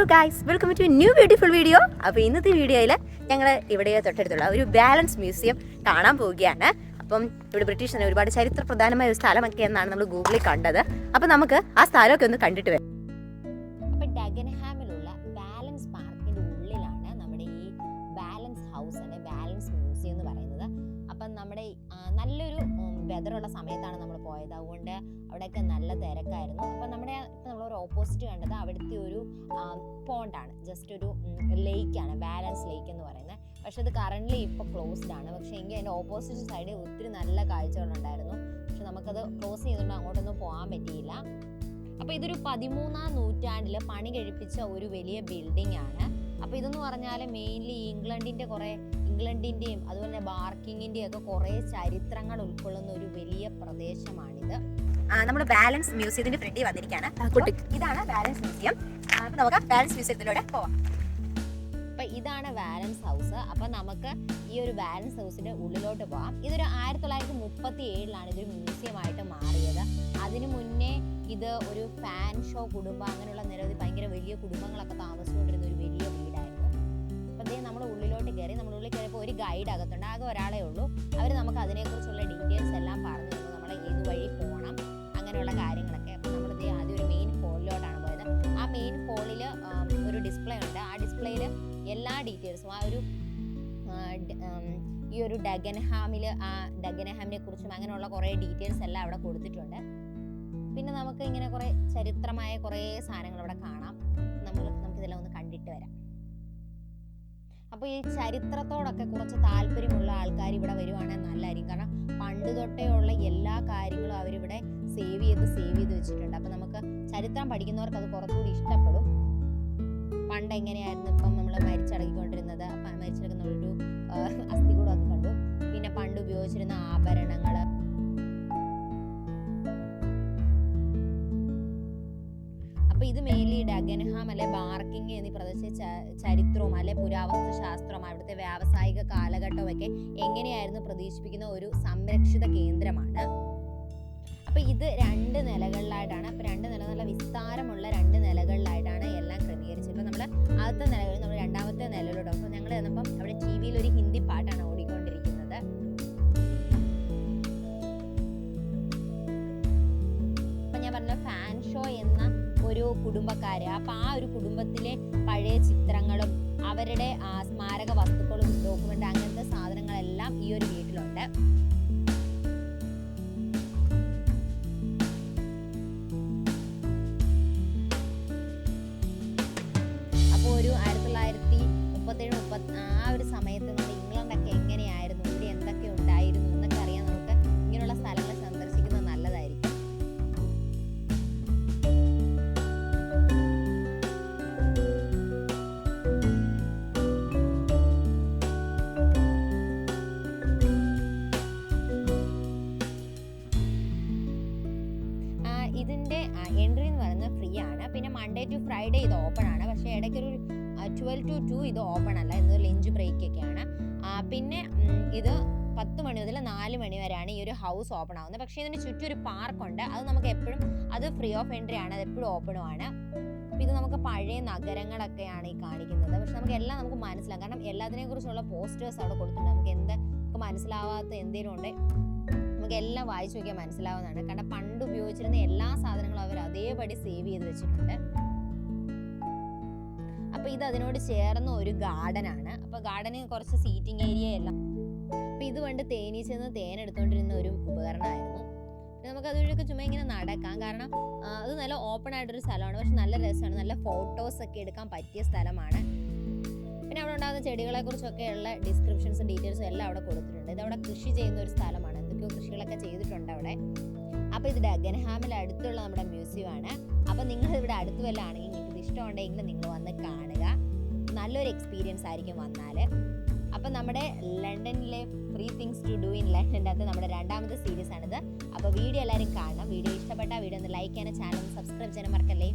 Hello guys, welcome to new beautiful video. അപ്പോൾ ഇന്നത്തെ വീഡിയോയിൽ ഞങ്ങൾ ഇവിടെ തൊട്ടടുത്തുള്ള ഒരു ബാലൻസ് മ്യൂസിയം കാണാൻ പോവുകയാണ്. അപ്പം ഇവിടെ ബ്രിട്ടീഷിന് ഒരുപാട് ചരിത്ര പ്രധാനമായ ഒരു സ്ഥലമൊക്കെ എന്നാണ് നമ്മൾ ഗൂഗിളിൽ കണ്ടത്. അപ്പം നമുക്ക് ആ സ്ഥലമൊക്കെ ഒന്ന് കണ്ടിട്ട് വരാം. അപ്പോൾ ഡഗൻഹാമിലുള്ള ബാലൻസ് പാർക്കിൻ്റെ ഉള്ളിലാണ് നമ്മുടെ ഈ ബാലൻസ് ഹൗസ് അല്ലെ ബാലൻസ് മ്യൂസിയം എന്ന് പറയുന്നത്. അപ്പം നമ്മുടെ നല്ലൊരു വെതറുള്ള സമയത്താണ് നമ്മൾ പോയത്, അതുകൊണ്ട് അവിടെയൊക്കെ നല്ല തിരക്കായിരുന്നു. അപ്പം നമ്മളൊരു ഓപ്പോസിറ്റ് കണ്ടത് അവിടുത്തെ ഒരു പോണ്ടാണ്, ജസ്റ്റ് ഒരു ലേക്കാണ്, ബാലൻസ് ലേക്ക് എന്ന് പറയുന്നത്. പക്ഷെ അത് കറൻ്റ്ലി ഇപ്പോൾ ക്ലോസ്ഡ് ആണ്. പക്ഷേ എങ്കിൽ അതിൻ്റെ ഓപ്പോസിറ്റ് സൈഡിൽ ഒത്തിരി നല്ല കാഴ്ചകളുണ്ടായിരുന്നു. പക്ഷെ നമുക്കത് ക്ലോസ് ചെയ്തുകൊണ്ട് അങ്ങോട്ടൊന്നും പോകാൻ പറ്റിയില്ല. അപ്പോൾ ഇതൊരു 13ാം നൂറ്റാണ്ടിൽ പണി കഴിപ്പിച്ച ഒരു വലിയ ബിൽഡിംഗ് ആണ്. അപ്പോൾ ഇതെന്ന് പറഞ്ഞാൽ മെയിൻലി ഇംഗ്ലണ്ടിൻ്റെയും അതുപോലെ ബാർക്കിങ്ങിൻ്റെയും ഒക്കെ കുറേ ചരിത്രങ്ങൾ ഉൾക്കൊള്ളുന്ന ഒരു വലിയ പ്രദേശമാണിത്. നമ്മൾ ബാലൻസ് മ്യൂസിയത്തിന്റെ ഫ്രണ്ടിൽ വന്നിരിക്കുകയാണ്. ഇതാണ് ബാലൻസ് മ്യൂസിയം. അപ്പോൾ നമുക്ക് ബാലൻസ് മ്യൂസിയത്തിലൂടെ പോവാം. അപ്പം ഇതാണ് ബാലൻസ് ഹൗസ്. അപ്പം നമുക്ക് ഈ ഒരു ബാലൻസ് ഹൗസിൻ്റെ ഉള്ളിലോട്ട് പോകാം. ഇതൊരു 1937 ഇതൊരു മ്യൂസിയമായിട്ട് മാറിയത്. അതിനു മുന്നേ ഇത് ഒരു ഫാൻ ഷോ കുടുംബം, അങ്ങനെയുള്ള നിരവധി ഭയങ്കര വലിയ കുടുംബങ്ങളൊക്കെ താമസിച്ചുകൊണ്ടിരുന്ന ഒരു വലിയ വീടായിരുന്നു. അപ്പം നമ്മൾ ഉള്ളിലോട്ട് കയറി. നമ്മൾ ഉള്ളിൽ കയറിയപ്പോൾ ഒരു ഗൈഡ് അകത്തുണ്ട്, ആകെ ഒരാളെ ഉള്ളൂ. അവർ നമുക്ക് അതിനെക്കുറിച്ചുള്ള ഡീറ്റെയിൽസ് എല്ലാം പറഞ്ഞു തന്നു, നമ്മളെ ഏത് വഴി പോകണം അങ്ങനെയുള്ള കാര്യങ്ങളൊക്കെ. അപ്പം നമ്മൾ ആദ്യം ഒരു മെയിൻ ഹോളിലോട്ടാണ് പോയത്. ആ മെയിൻ ഹോളിൽ ഒരു ഡിസ്പ്ലേ ഉണ്ട്. ആ ഡിസ്പ്ലേയിൽ എല്ലാ ഡീറ്റെയിൽസും ഈ ഒരു ഡഗൻഹാമിനെ കുറിച്ചും അങ്ങനെയുള്ള കുറേ ഡീറ്റെയിൽസ് എല്ലാം അവിടെ കൊടുത്തിട്ടുണ്ട്. പിന്നെ നമുക്ക് ഇങ്ങനെ കുറേ ചരിത്രമായ കുറേ സാധനങ്ങൾ ഇവിടെ കാണാം. നമുക്കിതെല്ലാം ഒന്ന് കണ്ടിട്ട് വരാം. അപ്പോൾ ഈ ചരിത്രത്തോടൊക്കെ കുറച്ച് താല്പര്യമുള്ള ആൾക്കാർ ഇവിടെ വരുവാണെങ്കിൽ നല്ലതായിരിക്കും. കാരണം പണ്ട് തൊട്ടേ ഉള്ള എല്ലാ കാര്യങ്ങളും അവരിവിടെ സേവ് ചെയ്ത് വെച്ചിട്ടുണ്ട്. അപ്പോൾ നമുക്ക് ചരിത്രം പഠിക്കുന്നവർക്ക് അത് കുറച്ചുകൂടി ഇഷ്ടപ്പെടും. പണ്ട് എങ്ങനെയായിരുന്നു ഇപ്പം നമ്മൾ മരിച്ചടക്കിക്കൊണ്ടിരുന്നത്, മരിച്ചടക്കുന്ന ഒരു അസ്ഥികൂടമൊക്കെ കണ്ടു. പിന്നെ പണ്ട് ഉപയോഗിച്ചിരുന്ന ആഭരണങ്ങൾ, അപ്പോൾ ഇത് മെയിൻലി ഡഗൻഹാം അല്ലെ ബാർക്കിംഗ് എന്നീ പ്രദേശത്തെ ചരിത്രവും അല്ലെ പുരാവസ്തു ശാസ്ത്രവും അവിടുത്തെ വ്യാവസായിക കാലഘട്ടമൊക്കെ എങ്ങനെയായിരുന്നു പ്രതീക്ഷിപ്പിക്കുന്ന ഒരു സംരക്ഷിത കേന്ദ്രമാണ്. അപ്പോൾ ഇത് 2 നിലകളിലായിട്ടാണ്. അപ്പോൾ 2 നില, നല്ല വിസ്താരമുള്ള 2 നിലകളിലായിട്ടാണ് എല്ലാം ക്രമീകരിച്ചത്. ഇപ്പോൾ നമ്മൾ ആദ്യത്തെ നിലകളിൽ നമ്മൾ രണ്ടാമത്തെ നിലയിലോട്ട്. അപ്പോൾ ഞങ്ങൾ ചെന്നപ്പം അവിടെ TV-യിൽ ഒരു ഹിന്ദി പാട്ടാണ് ഓടിക്കൊണ്ടിരിക്കുന്നത്. അപ്പം ഞാൻ പറഞ്ഞ ഫാൻ ഷോ എന്ന ഒരു കുടുംബക്കാര്, അപ്പം ആ ഒരു കുടുംബത്തിലെ പഴയ ചിത്രങ്ങളും അവരുടെ സ്മാരക വസ്തുക്കളും ഡോക്യുമെന്റ് അങ്ങനത്തെ സാധനങ്ങളെല്ലാം ഈ ഒരു വീട്ടിലുണ്ട്. അപ്പോൾ ഒരു 1937 ആ ഒരു സമയത്ത് നമ്മുടെ ഇംഗ്ലണ്ടൊക്കെ എങ്ങനെയായിരുന്നു, ഇവിടെ എന്തൊക്കെ ഉണ്ടായിരുന്നു എന്നൊക്കെ അറിയാൻ നമുക്ക് ഇങ്ങനെയുള്ള സ്ഥലങ്ങൾ സന്ദർശിക്കുന്നത് നല്ലതായിരിക്കും. ഇതിൻ്റെ എൻട്രി എന്ന് പറയുന്നത് ഫ്രീ ആണ്. പിന്നെ മൺഡേ ടു ഫ്രൈഡേ ഇത് ഓപ്പൺ ആണ്. പക്ഷേ ഇടയ്ക്കൊരു 12 to 2 ഇത് ഓപ്പൺ അല്ല, ഇത് ലഞ്ച് ബ്രേക്ക് ഒക്കെയാണ്. പിന്നെ ഇത് 10 മണി മുതൽ 4 മണി വരെയാണ് ഈ ഒരു ഹൗസ് ഓപ്പൺ ആവുന്നത്. പക്ഷേ ഇതിന് ചുറ്റും ഒരു പാർക്കുണ്ട്, അത് നമുക്ക് എപ്പോഴും അത് ഫ്രീ ഓഫ് എൻട്രി ആണ്, അത് എപ്പോഴും ഓപ്പണും ആണ്. അപ്പോൾ ഇത് നമുക്ക് പഴയ നഗരങ്ങളൊക്കെയാണ് ഈ കാണിക്കുന്നത്. പക്ഷെ നമുക്ക് എല്ലാം നമുക്ക് മനസ്സിലാവും, കാരണം എല്ലാത്തിനെ കുറിച്ചുള്ള പോസ്റ്റേഴ്സ് അവിടെ കൊടുത്തിട്ടുണ്ട്. നമുക്ക് മനസ്സിലാവാത്ത എന്തെങ്കിലും ഉണ്ടെങ്കിൽ നമുക്ക് എല്ലാം വായിച്ചു നോക്കിയാൽ മനസ്സിലാവുന്നതാണ്. കാരണം പണ്ട് ഉപയോഗിച്ചിരുന്ന എല്ലാ സാധനങ്ങളും അവർ അതേപടി സേവ് ചെയ്ത് വെച്ചിട്ടുണ്ട്. അപ്പോൾ ഇത് അതിനോട് ചേർന്ന ഒരു ഗാർഡൻ ആണ്. അപ്പോൾ ഗാർഡനിൽ കുറച്ച് സീറ്റിംഗ് ഏരിയ എല്ലാം. അപ്പോൾ ഇത് പണ്ട് തേനീച്ചെന്ന് തേനെടുത്തോണ്ടിരുന്ന ഒരു ഉപകരണമായിരുന്നു. നമുക്ക് അതുവഴിയൊക്കെ ചുമ്മാ ഇങ്ങനെ നടക്കാം, കാരണം അത് നല്ല ഓപ്പൺ ആയിട്ടൊരു സ്ഥലമാണ്. പക്ഷെ നല്ല രസമാണ്, നല്ല ഫോട്ടോസ് ഒക്കെ എടുക്കാൻ പറ്റിയ സ്ഥലമാണ്. പിന്നെ അവിടെ ഉണ്ടാകുന്ന ചെടികളെ കുറിച്ചൊക്കെയുള്ള ഡിസ്ക്രിപ്ഷൻസും ഡീറ്റെയിൽസും എല്ലാം അവിടെ കൊടുത്തിട്ടുണ്ട്. ഇതവിടെ കൃഷി ചെയ്യുന്ന ഒരു സ്ഥലമാണ്, എന്തൊക്കെയോ കൃഷികളൊക്കെ ചെയ്തിട്ടുണ്ട് അവിടെ. അപ്പോൾ ഇത് ഡഗൻഹാമിൽ അടുത്തുള്ള നമ്മുടെ മ്യൂസിയം ആണ്. അപ്പോൾ നിങ്ങൾ ഇവിടെ അടുത്ത് വല്ല ആണെങ്കിൽ നിങ്ങൾക്ക് ഇത് ഇഷ്ടമുണ്ടെങ്കിൽ നിങ്ങൾ വന്ന് കാണുക, നല്ലൊരു എക്സ്പീരിയൻസ് ആയിരിക്കും വന്നാൽ. അപ്പം നമ്മുടെ ലണ്ടനിലെ free things to do in ലണ്ടൻ്റെ അകത്ത് നമ്മുടെ 2ാമത്തെ സീരീസ് ആണിത്. അപ്പോൾ വീഡിയോ എല്ലാവരും കാണണം. വീഡിയോ ഇഷ്ടപ്പെട്ടാൽ വീഡിയോ ഒന്ന് ലൈക്ക് ചെയ്യാനും ചാനൽ സബ്സ്ക്രൈബ് ചെയ്യാനും മറക്കല്ലേ.